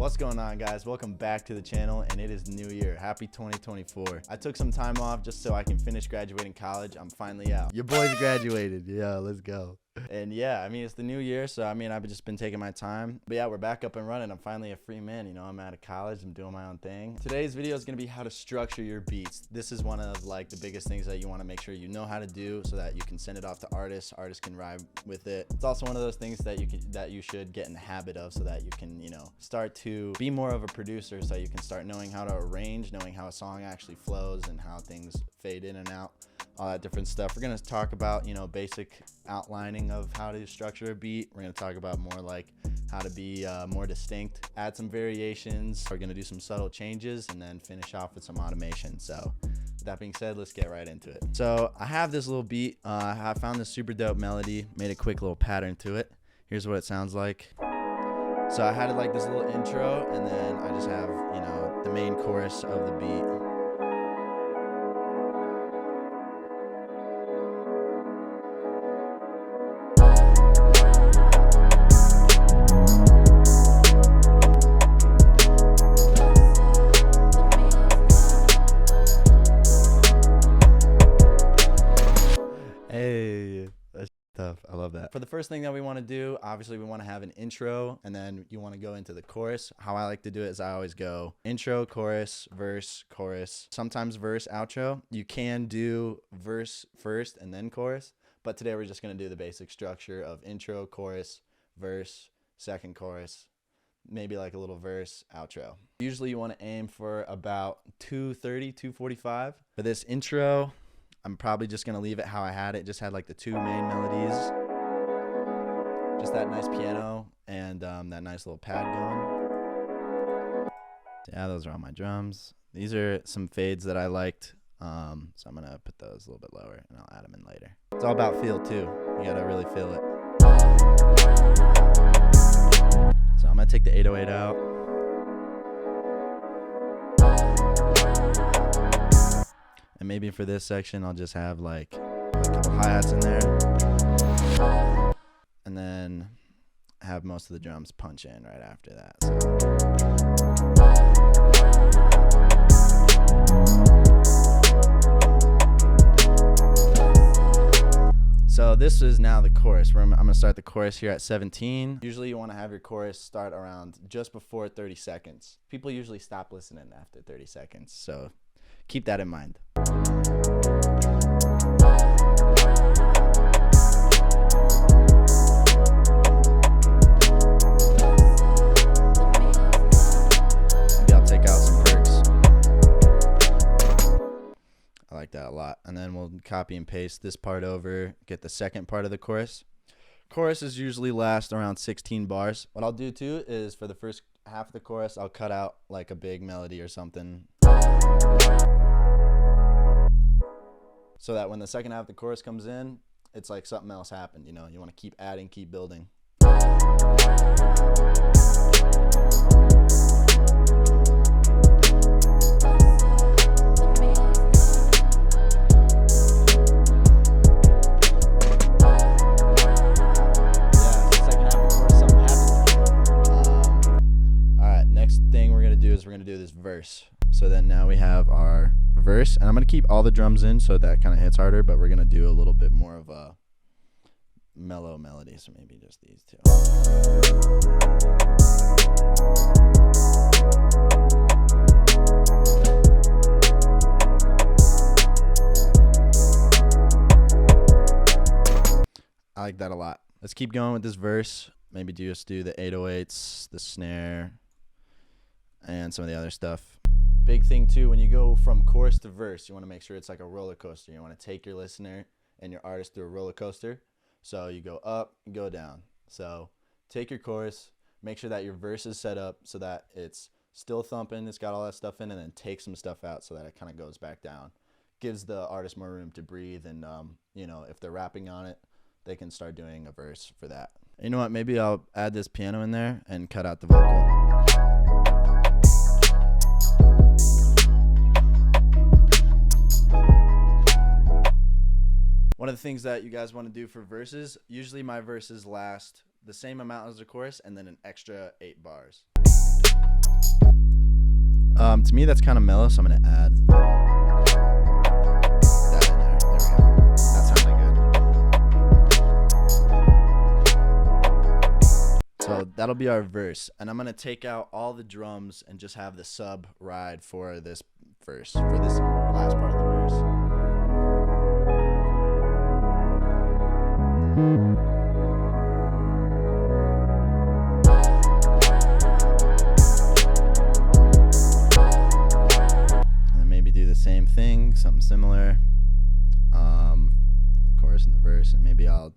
What's going on, guys? Welcome back to the channel, and it is New Year. Happy 2024. I took some time off just so I can finish graduating college. I'm finally out. Your boy's graduated. Yeah, let's go. And yeah, I mean, it's the new year, so I mean, I've just been taking my time. But yeah, we're back up and running. I'm finally a free man. You know, I'm out of college. I'm doing my own thing. Today's video is going to be how to structure your beats. This is one of like the biggest things that you want to make sure you know how to do so that you can send it off to artists. Artists can ride with it. It's also one of those things that you should get in the habit of so that you can, you know, start to be more of a producer, so you can start knowing how to arrange, knowing how a song actually flows and how things fade in and out. All that different stuff. We're going to talk about, you know, basic outlining of how to structure a beat. We're going to talk about more like how to be more distinct, add some variations. We're going to do some subtle changes and then finish off with some automation. So with that being said, let's get right into it. So I have this little beat. I found this super dope melody, made a quick little pattern to it. Here's what it sounds like. So I had like this little intro, and then I just have, you know, the main chorus of the beat. Hey, that's tough. I love that. For the first thing that we want to do, obviously we want to have an intro, and then you want to go into the chorus. How I like to do it is I always go intro, chorus, verse, chorus, sometimes verse, outro. You can do verse first and then chorus, but today we're just going to do the basic structure of intro, chorus, verse, second chorus, maybe like a little verse, outro. Usually you want to aim for about 2:30, 2:45. For this intro, I'm probably just going to leave it how I had it. Just had like the two main melodies. Just that nice piano and that nice little pad going. Yeah, those are all my drums. These are some fades that I liked. So I'm going to put those a little bit lower and I'll add them in later. It's all about feel too. You got to really feel it. So I'm going to take the 808 out. And maybe for this section, I'll just have like a couple hi-hats in there. And then have most of the drums punch in right after that. So this is now the chorus. I'm going to start the chorus here at 17. Usually you want to have your chorus start around just before 30 seconds. People usually stop listening after 30 seconds. So keep that in mind. Maybe I'll take out some perks. I like that a lot. And then we'll copy and paste this part over, get the second part of the chorus. Choruses usually last around 16 bars. What I'll do too is for the first half of the chorus, I'll cut out like a big melody or something, so that when the second half of the chorus comes in, it's like something else happened. You know, you want to keep adding, keep building. Maybe we're going to do this verse. So then now we have our verse, and I'm going to keep all the drums in so that kind of hits harder, but we're going to do a little bit more of a mellow melody, so maybe just these two. I like that a lot. Let's keep going with this verse. Maybe just do the 808s, the snare, and some of the other stuff. Big thing too, when you go from chorus to verse, you want to make sure it's like a roller coaster. You want to take your listener and your artist through a roller coaster. So you go up, you go down. So take your chorus, make sure that your verse is set up so that it's still thumping, it's got all that stuff in, and then take some stuff out so that it kind of goes back down. Gives the artist more room to breathe, and you know, if they're rapping on it, they can start doing a verse for that. You know what, maybe I'll add this piano in there and cut out the vocal. One of the things that you guys want to do for verses, usually my verses last the same amount as the chorus and then an extra 8 bars. To me, that's kind of mellow, so I'm gonna add that in there. There we go. That sounded good. So that'll be our verse, and I'm gonna take out all the drums and just have the sub ride for this verse, for this last part of the verse. Same thing, something similar, the chorus and the verse, and maybe I'll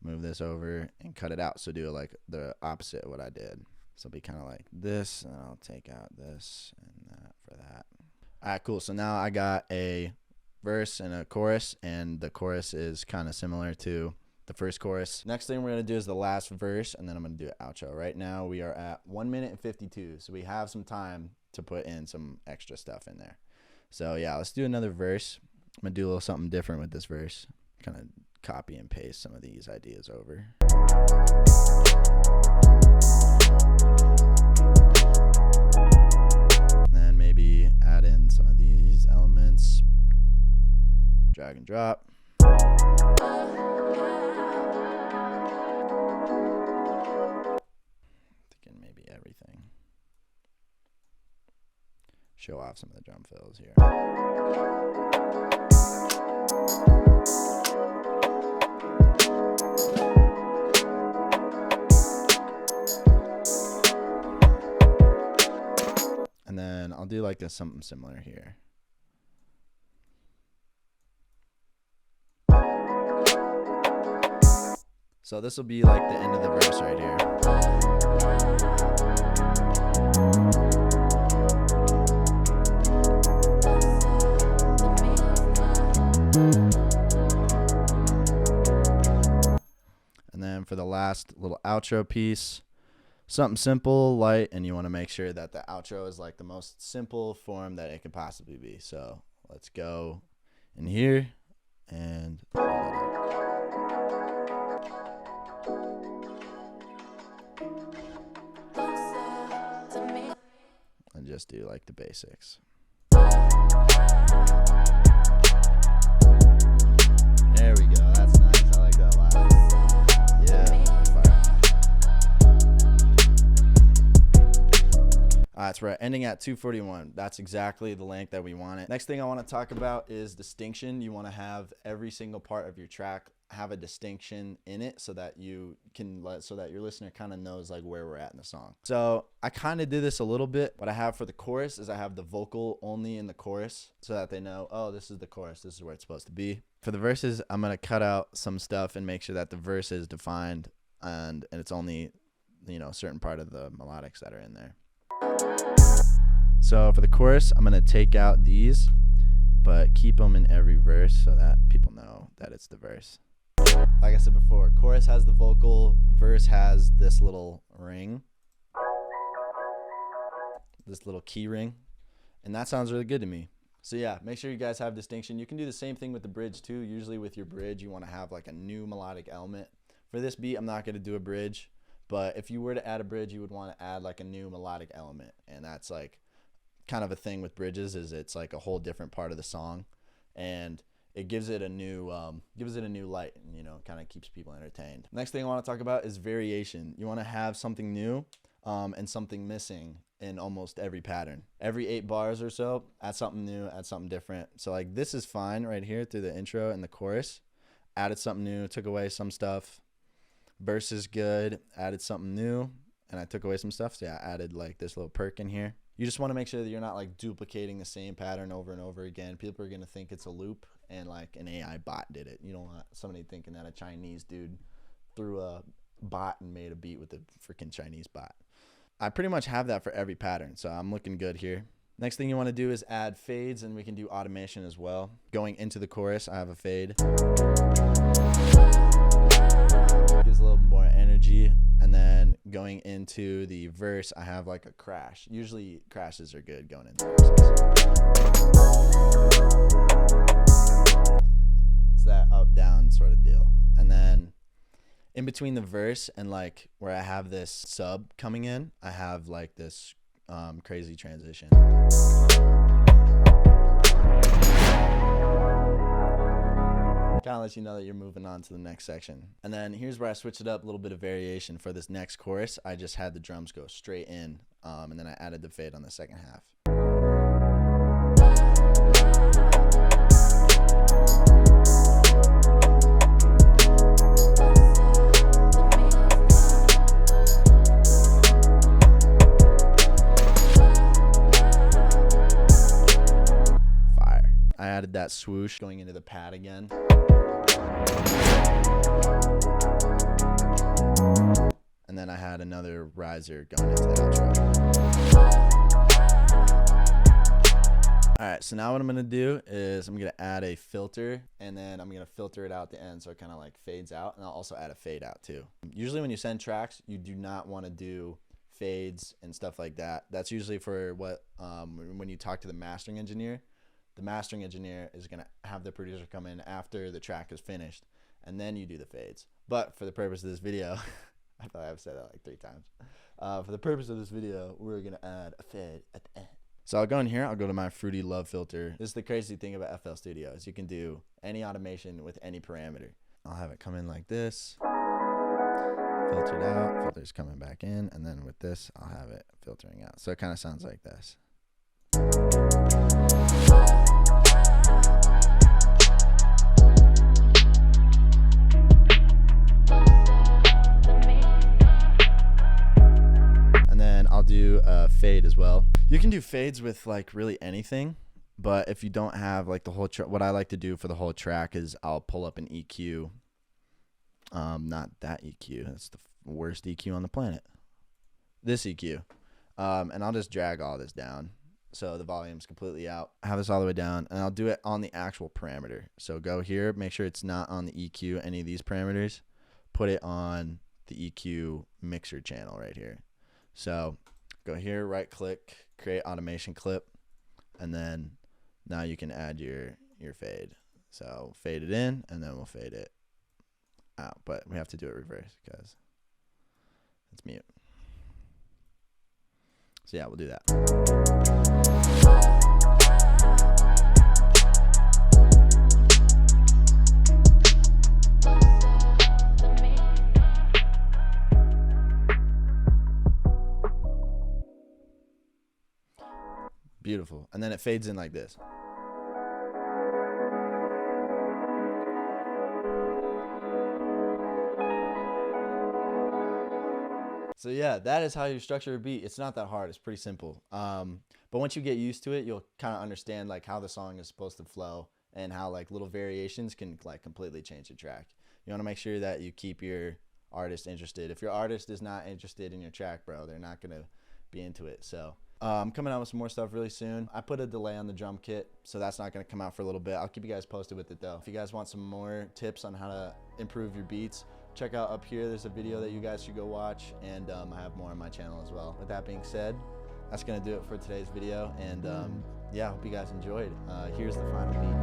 move this over and cut it out, so do it like the opposite of what I did. So it'll be kind of like this, and I'll take out this and that for that. All right, cool. So now I got a verse and a chorus, and the chorus is kind of similar to the first chorus. Next thing we're gonna do is the last verse, and then I'm gonna do an outro. Right now we are at 1 minute and 52, so we have some time to put in some extra stuff in there. So yeah, let's do another verse. I'm gonna do a little something different with this verse. Kind of copy and paste some of these ideas over. And then maybe add in some of these elements. Drag and drop. Thinking maybe everything. Show off some of the drum fills here. And then I'll do like something similar here. So this will be like the end of the verse right here. And then for the last little outro piece, something simple, light, and you want to make sure that the outro is like the most simple form that it could possibly be. So let's go in here and just do like the basics. There we go. That's nice. I like that a lot. Yeah. All right, so we're ending at 2:41. That's exactly the length that we want it. Next thing I want to talk about is distinction. You want to have every single part of your track have a distinction in it so that you can so that your listener kind of knows like where we're at in the song. So I kind of did this a little bit. What I have for the chorus is I have the vocal only in the chorus so that they know, oh, this is the chorus, this is where it's supposed to be. For the verses, I'm going to cut out some stuff and make sure that the verse is defined and it's only, you know, a certain part of the melodics that are in there. So for the chorus, I'm going to take out these, but keep them in every verse so that people know that it's the verse. Like I said before, chorus has the vocal, verse has this little ring, this little key ring, and that sounds really good to me. So yeah, make sure you guys have distinction. You can do the same thing with the bridge too. Usually with your bridge, you want to have like a new melodic element. For this beat, I'm not going to do a bridge, but if you were to add a bridge, you would want to add like a new melodic element, and that's like kind of a thing with bridges is it's like a whole different part of the song, and it gives it a new light, and you know, kind of keeps people entertained. Next thing I want to talk about is variation. You want to have something new and something missing in almost every pattern. Every 8 bars or so, add something new, add something different. So like this is fine right here through the intro and the chorus. Added something new, took away some stuff. Verse is good, added something new, and I took away some stuff. So yeah, I added like this little perk in here. You just want to make sure that you're not like duplicating the same pattern over and over again. People are going to think it's a loop and like an AI bot did it. You don't want somebody thinking that a Chinese dude threw a bot and made a beat with a freaking Chinese bot. I pretty much have that for every pattern, so I'm looking good here. Next thing you want to do is add fades, and we can do automation as well. Going into the chorus, I have a fade. Gives a little more energy. And then going into the verse, I have like a crash. Usually crashes are good going into verses. It's that up down sort of deal. And then in between the verse and like where I have this sub coming in, I have like this crazy transition. Kind of lets you know that you're moving on to the next section. And then here's where I switched it up, a little bit of variation for this next chorus. I just had the drums go straight in, and then I added the fade on the second half. Fire. I added that swoosh going into the pad again. And then I had another riser going into the outro. Alright, so now what I'm going to do is I'm going to add a filter, and then I'm going to filter it out the end so it kind of like fades out, and I'll also add a fade out too. Usually when you send tracks, you do not want to do fades and stuff like that. That's usually for what when you talk to the mastering engineer is going to have the producer come in after the track is finished, and then you do the fades. But for the purpose of this video, I feel like I've said that like 3 times. For the purpose of this video, we're going to add a fade at the end. So I'll go in here, I'll go to my Fruity Love filter. This is the crazy thing about FL Studio, is you can do any automation with any parameter. I'll have it come in like this, filtered out, filter's coming back in, and then with this, I'll have it filtering out. So it kind of sounds like this. I'll do a fade as well. You can do fades with like really anything, but if you don't have like the whole what I like to do for the whole track is I'll pull up an EQ. Not that EQ. That's the worst EQ on the planet. This EQ. And I'll just drag all this down so the volume's completely out. I have this all the way down, and I'll do it on the actual parameter. So go here, make sure it's not on the EQ, any of these parameters. Put it on the EQ mixer channel right here. So go here, right click, create automation clip, and then now you can add your fade. So fade it in, and then we'll fade it out. But we have to do it reverse because it's mute. So yeah, we'll do that. Beautiful. And then it fades in like this. So yeah, that is how you structure a beat. It's not that hard. It's pretty simple. But once you get used to it, you'll kind of understand like how the song is supposed to flow and how like little variations can like completely change the track. You want to make sure that you keep your artist interested. If your artist is not interested in your track, bro, they're not going to be into it. So I'm coming out with some more stuff really soon. I put a delay on the drum kit, so that's not going to come out for a little bit. I'll keep you guys posted with it though. If you guys want some more tips on how to improve your beats, check out up here. There's a video that you guys should go watch, and I have more on my channel as well. With that being said, that's going to do it for today's video, and yeah, I hope you guys enjoyed. Here's the final beat.